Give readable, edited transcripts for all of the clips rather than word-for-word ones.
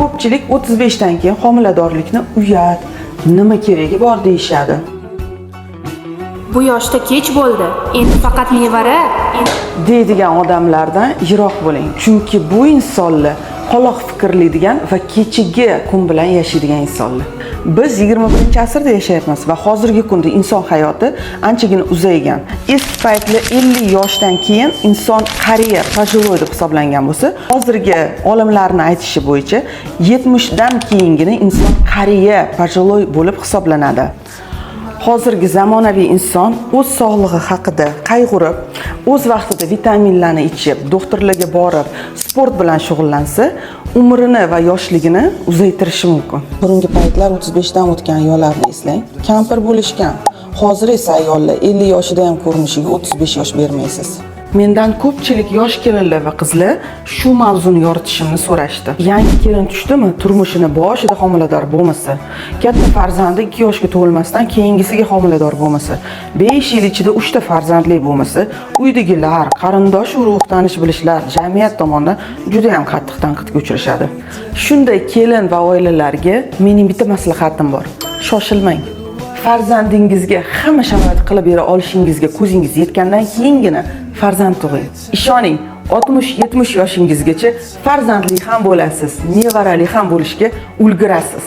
ko'pchilik 35 dan keyin homiladorlikni uyat, nima keragi bor deyishadi. Bu yoshda kech bo'ldi. Endi faqat nevara. deydigan odamlardan yiroq bo'ling. Chunki bu insonlar qoloq fikrlaydigan va kechagi kun bilan yashaydigan insonlar. Biz 21-asrda yashayapmiz va hozirgi kunda inson hayoti anchagina uzaygan. Eski paytda 50 yoshdan keyin inson qariya, pojiloy deb hisoblangan bo'lsa, hozirgi olimlarning aytishi bo'yicha 70 dan keyingina inson qariya, pojiloy bo'lib hisoblanadi. Hozirgi zamonaviy inson o'z sog'lig'i haqida qayg'urib, o'z vaqtida vitaminlarni ichib, doktorlarga borib, sport bilan shug'ullansa, umrini va yoshligini uzaytirishi mumkin. Burungi paytlar 35 dan o'tgan ayollarni eslang, kampir bo'lishgan. Hozir esa ayollar 50 yoshida ham ko'rinishiga 35 yosh bermaysiz. Mendan ko'pchilik yosh kelinlar va qizlar shu mavzuni yoritishimni so'rashdi. Yangi kelin tushdimi, turmushini boshida homilador bo'lmasa, katta farzandi 2 yoshga to'lmasdan keyingisiga homilador bo'lmasa, 5 yil ichida 3 ta farzandli bo'lmasa, uydagilar, qarindosh urug' tanish bilishlar jamiyat tomonidan juda ham qattiq tanqidga uchrashadi. Shunday kelin va oilalarga mening bitta maslahatim bor. Shoshilmang. Farzandingizga hamma sharoit qilib bera olishingizga ko'zingiz yetgandan keyingina farzand tug'ing. Ishoning, 60-70 yoshingizgacha farzandli ham bo'lasiz, nevarali ham bo'lishga ulgurasiz.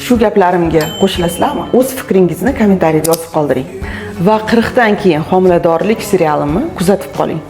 Shu gaplarimga qo'shilasizlarmi? O'z fikringizni kommentariyada yozib qoldiring. Va 40 dan keyin homiladorlik serialimni kuzatib qoling.